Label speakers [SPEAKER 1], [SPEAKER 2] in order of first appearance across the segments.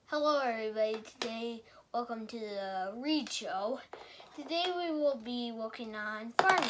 [SPEAKER 1] Hello everybody, today, welcome to the Reed Show. Today we will be working on farming.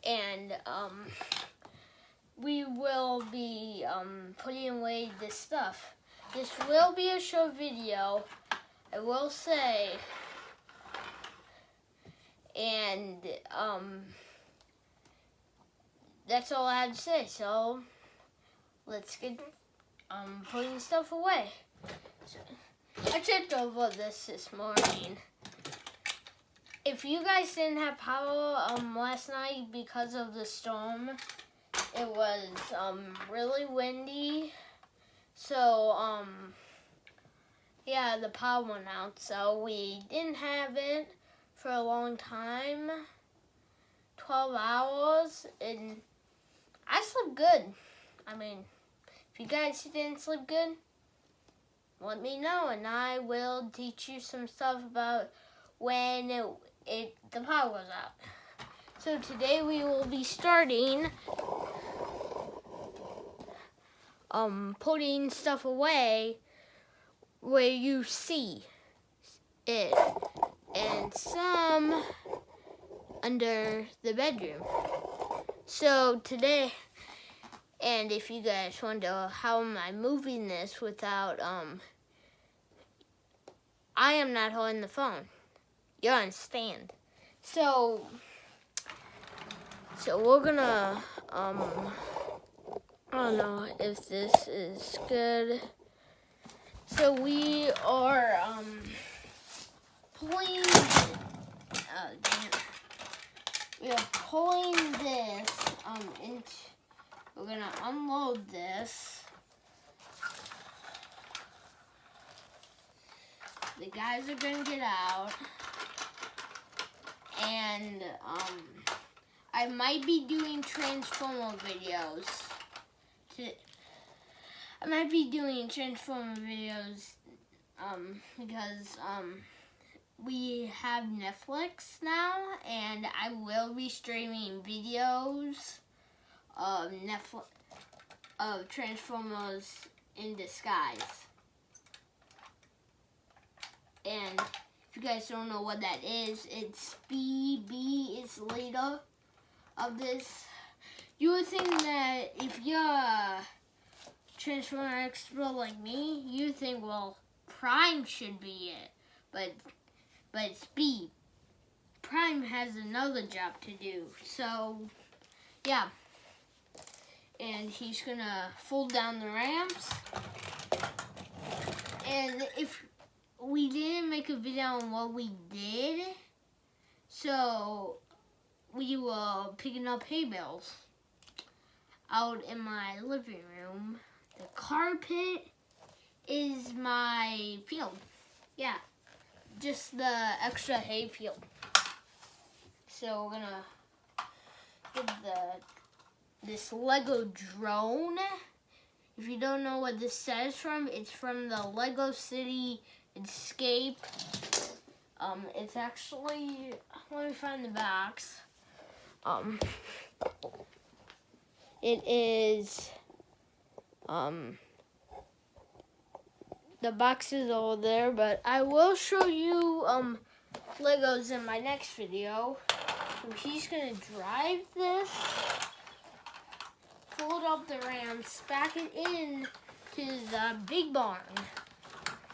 [SPEAKER 1] And we will be putting away this stuff. This will be a short video, I will say. And that's all I have to say, so let's get putting stuff away. So, I checked over this morning. If you guys didn't have power last night because of the storm, it was really windy. So yeah, the power went out. So we didn't have it for a long time, 12 hours, and I slept good. I mean, if you guys didn't sleep good, let me know, and I will teach you some stuff about when the power goes out. So today we will be starting putting stuff away where you see it, and some under the bedroom. So today, and if you guys wonder how am I moving this without I am not holding the phone. You're on stand. So we're gonna I don't know if this is good. So we are pulling we are pulling this into, we're gonna unload this. The guys are gonna get out, and I might be doing Transformer videos. Because we have Netflix now, and I will be streaming videos of Transformers in Disguise. And if you guys don't know what that is, it's BB is leader of this. You would think that if you're a Transformer expert like me, you would think, well, Prime should be it. But it's B. Prime has another job to do. So, yeah. And he's gonna fold down the ramps. And if we didn't make a video on what we did, so we were picking up hay bales out in my living room. The carpet is my field. Yeah, just the extra hay field. So we're gonna get this Lego drone. If you don't know what this says from, it's from the Lego City Escape. It's actually, let me find the box. It is, the box is over there, but I will show you, Legos in my next video. So he's gonna drive this, fold up the ramps, back it in to the big barn.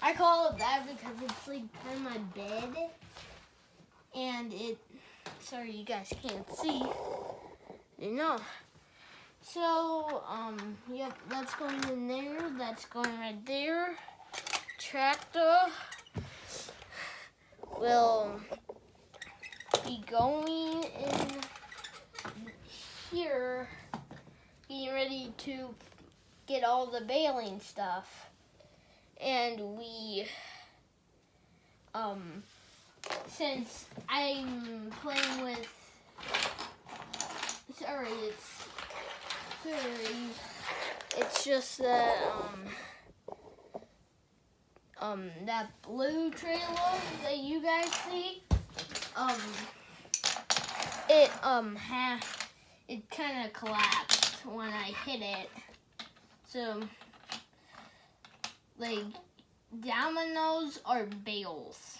[SPEAKER 1] I call it that because it's like on my bed, and sorry you guys can't see, you know. So, yep, that's going in there, that's going right there. Tractor will be going in here, getting ready to get all the baling stuff. And we, since I'm playing with, it's just that, that blue trailer that you guys see, it kind of collapsed when I hit it. So like dominoes are bales.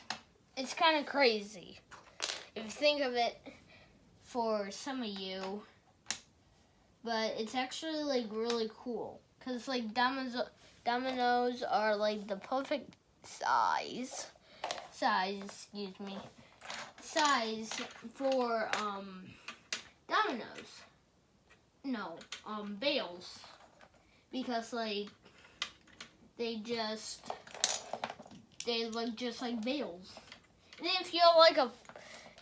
[SPEAKER 1] It's kind of crazy if you think of it for some of you, but it's actually like really cool because like dominoes are like the perfect size for dominoes. No, bales, because like they look just like bales. And if you're like a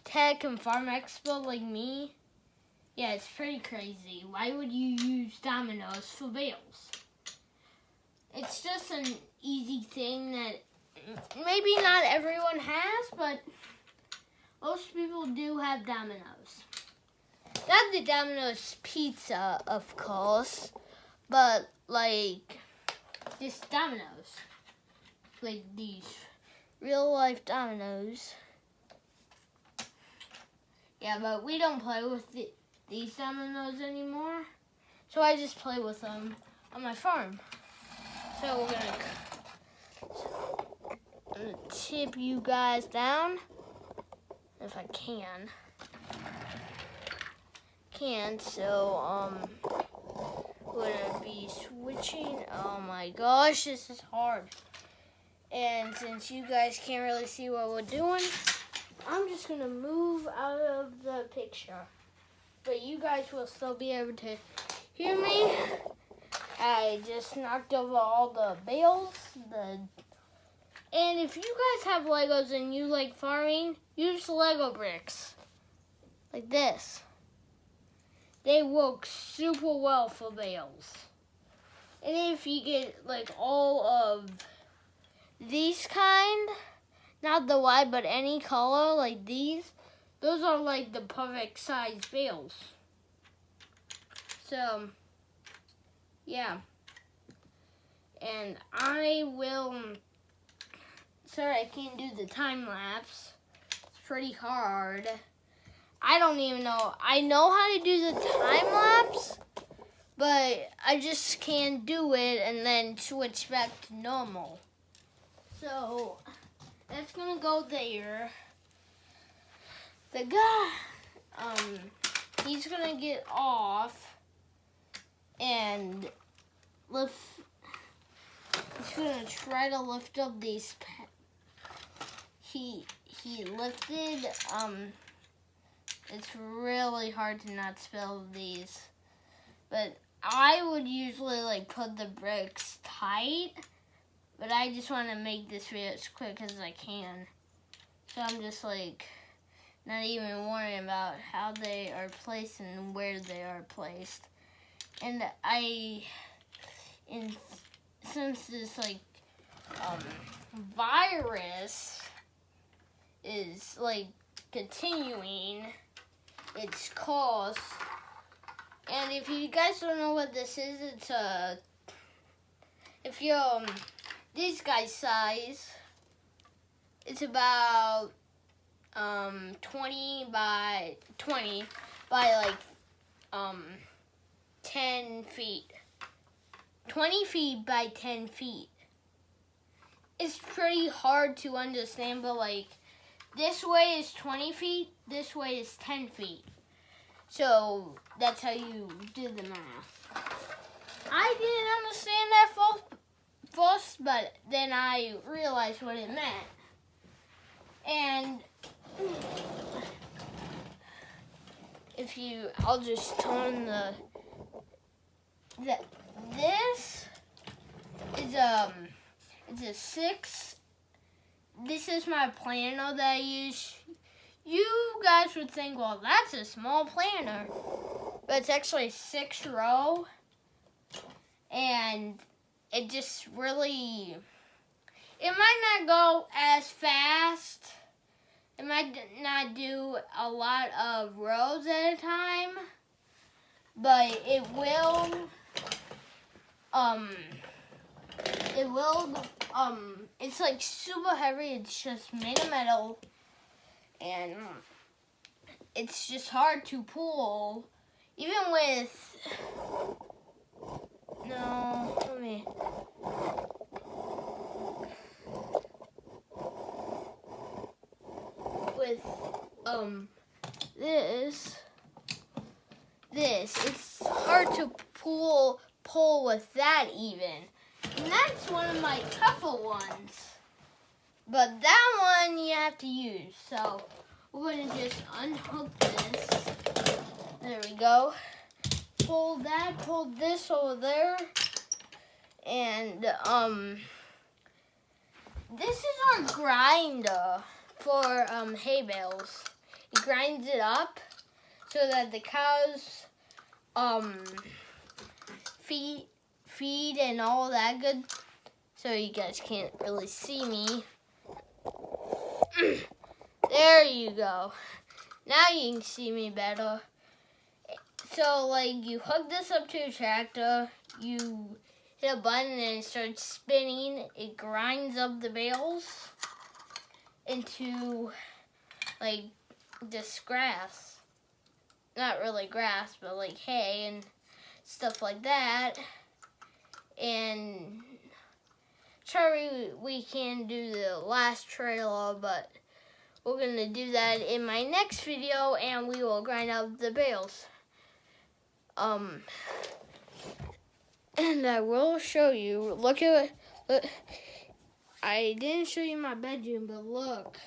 [SPEAKER 1] tech and farm expert like me, yeah, it's pretty crazy. Why would you use dominoes for bales? It's just an easy thing that maybe not everyone has, but most people do have dominoes. Not the Domino's pizza, of course, but like just dominoes. Like these real life dominoes. Yeah, but we don't play with these dominoes anymore. So I just play with them on my farm. So we're gonna tip you guys down if I can. So we're gonna be switching. Oh my gosh, this is hard. And since you guys can't really see what we're doing, I'm just gonna move out of the picture. But you guys will still be able to hear me. I just knocked over all the bales. And if you guys have Legos and you like farming, use Lego bricks. Like this. They work super well for bales. And if you get like all of these kind, not the white, but any color like these, those are like the perfect size bales. So, yeah. And I will, sorry I can't do the time lapse. It's pretty hard. I don't even know. I know how to do the time lapse, but I just can't do it and then switch back to normal. So that's gonna go there. The guy, he's gonna get off and lift. He's gonna try to lift up these. He lifted. It's really hard to not spill these, but I would usually like put the bricks tight, but I just want to make this video as quick as I can. So I'm just like not even worrying about how they are placed and where they are placed. And since this like virus is like continuing its course, and if you guys don't know what this is, it's if you're this guy's size, it's about 20 by like 10 feet. 20 feet by 10 feet. It's pretty hard to understand, but like this way is 20 feet, this way is 10 feet. So that's how you do the math. I didn't understand that first, but then I realized what it meant. And I'll just turn this is it's a 6. This is my planner that I use. You guys would think, well, that's a small planner, but it's actually 6 row, and it just really, it might not go as fast. It might not do a lot of rows at a time, but it will, it's like super heavy. It's just made of metal, and it's just hard to pull, even with, with this. It's hard to pull with that even. And that's one of my tougher ones. But that one you have to use. So we're going to just unhook this. There we go. Pull this over there. And this is our grinder for hay bales. It grinds it up so that the cows feed and all that good. So you guys can't really see me. There you go. Now you can see me better. So like you hook this up to a tractor, you hit a button and it starts spinning. It grinds up the bales into like this grass. Not really grass, but like hay and stuff like that. And sorry we can't do the last trailer, but we're going to do that in my next video and we will grind up the bales. And I will show you. Look. I didn't show you my bedroom, but look.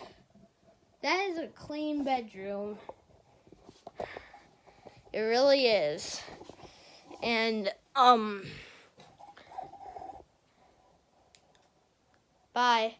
[SPEAKER 1] That is a clean bedroom. It really is. And, bye.